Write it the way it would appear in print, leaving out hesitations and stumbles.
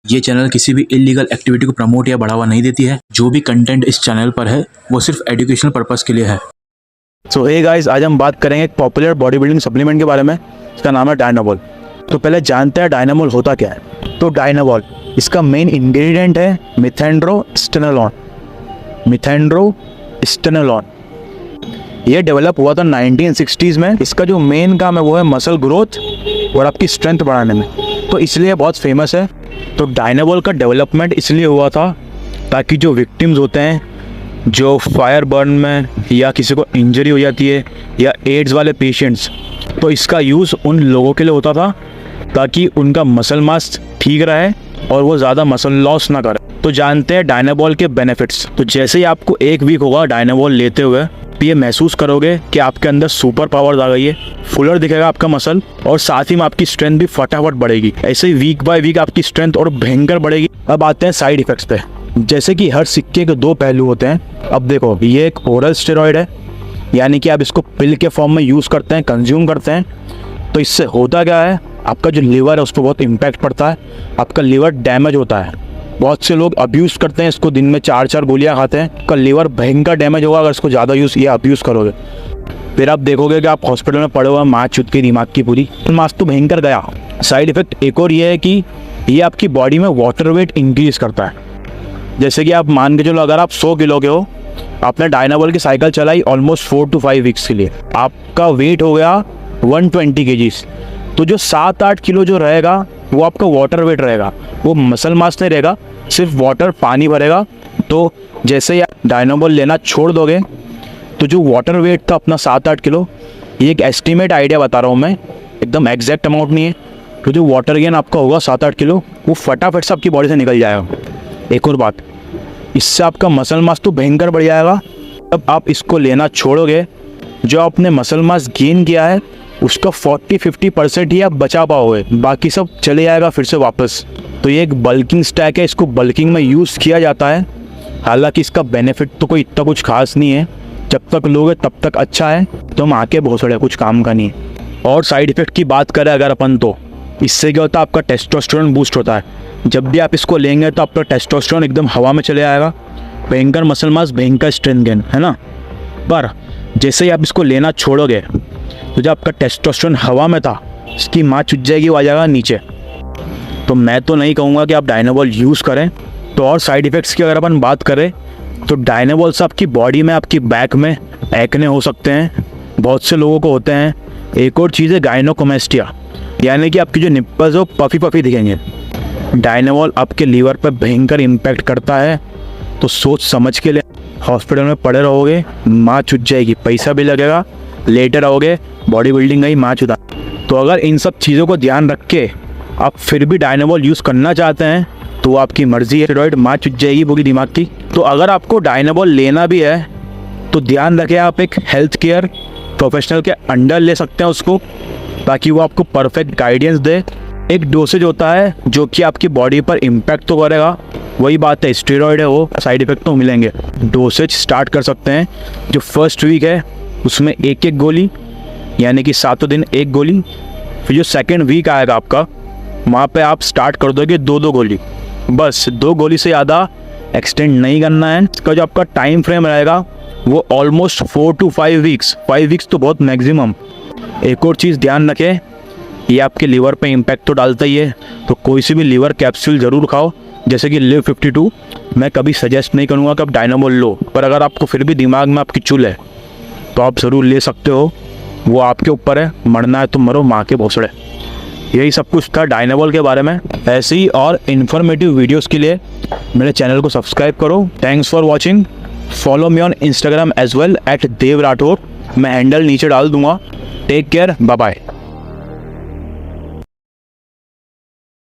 ये चैनल किसी भी इलीगल एक्टिविटी को प्रमोट या बढ़ावा नहीं देती है। जो भी कंटेंट इस चैनल पर है वो सिर्फ एजुकेशनल पर्पस के लिए है। सो हे गाइस, आज हम बात करेंगे एक पॉपुलर बॉडी बिल्डिंग सप्लीमेंट के बारे में। इसका नाम है डायनाबॉल। तो पहले जानते हैं डायनाबॉल होता क्या है। तो डायनाबॉल, इसका मेन इंग्रेडिएंट है मिथेंड्रोस्टेनोलॉन। मिथेंड्रोस्टेनोलॉन ये डेवलप हुआ था 1960s में। इसका जो मेन काम है वो है मसल ग्रोथ और आपकी स्ट्रेंथ बढ़ाने में, तो इसलिए बहुत फेमस है। तो डायनाबॉल का डेवलपमेंट इसलिए हुआ था ताकि जो विक्टिम्स होते हैं, जो फायर बर्न में या किसी को इंजरी हो जाती है या एड्स वाले पेशेंट्स, तो इसका यूज़ उन लोगों के लिए होता था ताकि उनका मसल मास ठीक रहे और वो ज़्यादा मसल लॉस ना करे। तो जानते हैं डायनाबॉल के बेनिफिट्स। तो जैसे ही आपको 1 वीक होगा डायनाबॉल लेते हुए, ये महसूस करोगे कि आपके अंदर सुपर पावर्स आ गई है, फुलर दिखेगा आपका मसल और साथ ही में आपकी स्ट्रेंथ भी फटाफट बढ़ेगी। ऐसे ही वीक बाय वीक आपकी स्ट्रेंथ और भयंकर बढ़ेगी। अब आते हैं साइड इफेक्ट्स पे। जैसे कि हर सिक्के के 2 पहलू होते हैं। अब देखो, ये एक ओरल स्टेरॉइड है, यानी कि आप इसको पिल के फॉर्म में यूज़ करते हैं, कंज्यूम करते हैं। तो इससे होता क्या है, आपका जो लिवर है उस पर बहुत इम्पैक्ट पड़ता है, आपका लिवर डैमेज होता है। बहुत से लोग अब्यूज़ करते हैं इसको, दिन में 4-4 गोलियां खाते हैं। आपका लिवर भयंकर डैमेज होगा अगर इसको ज़्यादा अब्यूज़ करोगे। फिर आप देखोगे कि आप हॉस्पिटल में पड़े हुए, माँ चुत के दिमाग की पूरी मास तो भयंकर गया। साइड इफ़ेक्ट एक और ये है कि ये आपकी बॉडी में वाटर वेट इंक्रीज़ करता है। जैसे कि आप मान के चलो, अगर आप 100 किलो के हो, आपने डायनाबॉल की साइकिल चलाई ऑलमोस्ट 4 to 5 वीक्स के लिए, आपका वेट हो गया 120 kgs। तो जो 7-8 किलो जो रहेगा वो आपका वाटर वेट रहेगा, वो मसल मास नहीं रहेगा, सिर्फ वाटर पानी भरेगा। तो जैसे ही आप डायनाबॉल लेना छोड़ दोगे तो जो वाटर वेट था अपना 7-8 किलो, ये एक एस्टिमेट आइडिया बता रहा हूँ मैं, एकदम एग्जैक्ट अमाउंट नहीं है। तो जो वाटर गेन आपका होगा 7-8 किलो, वो फटाफट से आपकी बॉडी से निकल जाएगा। एक और बात, इससे आपका मसल मास तो भयंकर बढ़ जाएगा। अब आप इसको लेना छोड़ोगे, जो आपने मसल मास गेन किया है उसका 40-50% ही आप बचा पाओगे, बाकी सब चले जाएगा फिर से वापस। तो ये एक बल्किंग स्टैक है, इसको बल्किंग में यूज़ किया जाता है। हालांकि इसका बेनिफिट तो कोई इतना कुछ खास नहीं है, जब तक लोगे तब तक अच्छा है, तो हम आके भोसड़े कुछ काम का नहीं है। और साइड इफ़ेक्ट की बात करें अगर अपन, तो इससे क्या होता है, आपका टेस्टोस्टेरोन बूस्ट होता है। जब भी आप इसको लेंगे तो आपका टेस्टोस्टेरोन एकदम हवा में चले आएगा, भयंकर मसल मास, भयंकर स्ट्रेंथ गेन, है ना। पर जैसे ही आप इसको लेना छोड़ोगे तो जब आपका टेस्टोस्टेरोन हवा में था, इसकी माँ चुट जाएगी, वो आ जाएगा नीचे। तो मैं तो नहीं कहूँगा कि आप डायनाबॉल यूज़ करें। तो और साइड इफ़ेक्ट्स की अगर अपन बात करें तो डायनाबॉल से आपकी बॉडी में, आपकी बैक में एक्ने हो सकते हैं, बहुत से लोगों को होते हैं। एक और चीज़ है गायनोकोमेस्टिया, यानी कि आपकी जो निप्पल्स हो पफी पफी दिखेंगे। डायनाबॉल आपके लीवर पर भयंकर इम्पैक्ट करता है, तो सोच समझ के लिए हॉस्पिटल में पड़े रहोगे, माँ चुट जाएगी, पैसा भी लगेगा, लेटे रहोगे, बॉडी बिल्डिंग गई, माँ चुदा। तो अगर इन सब चीज़ों को ध्यान रख के आप फिर भी डायनाबॉल यूज़ करना चाहते हैं तो आपकी मर्ज़ी है, स्टेरॉइड माँ चुट जाएगी पूरी दिमाग की। तो अगर आपको डायनाबॉल लेना भी है तो ध्यान रखें, आप एक हेल्थ केयर प्रोफेशनल के अंडर ले सकते हैं उसको, ताकि वो आपको परफेक्ट गाइडेंस दे। एक डोसेज होता है जो कि आपकी बॉडी पर इम्पैक्ट तो करेगा, वही बात है, स्टेरॉइड है वो, साइड इफ़ेक्ट तो मिलेंगे। डोसेज स्टार्ट कर सकते हैं, जो फर्स्ट वीक है उसमें 1-1 गोली, यानी कि 7 दिन 1 गोली। फिर जो सेकेंड वीक आएगा आपका, वहाँ पे आप स्टार्ट कर दोगे 2-2 गोली, बस 2 गोली से ज़्यादा एक्सटेंड नहीं करना है। इसका जो आपका टाइम फ्रेम रहेगा वो ऑलमोस्ट 4 to 5 वीक्स, 5 वीक्स तो बहुत मैक्सिमम। एक और चीज़ ध्यान रखें, ये आपके लीवर पे इम्पैक्ट तो डालता ही है, तो कोई सी भी लीवर कैप्सूल ज़रूर खाओ, जैसे कि लिव 52। मैं कभी सजेस्ट नहीं करूँगा कि आप डायनाबॉल लो, पर अगर आपको फिर भी दिमाग में आपकी चुल है तो आप ज़रूर ले सकते हो, वो आपके ऊपर है। मरना है तो मरो, माँ के भोसड़े। यही सब कुछ था डायनाबॉल के बारे में। ऐसी ही और इन्फॉर्मेटिव वीडियोस के लिए मेरे चैनल को सब्सक्राइब करो। Thanks for watching. Follow me on Instagram as well @Dev Rathore. मैं हैंडल नीचे डाल दूंगा। Take care, bye bye.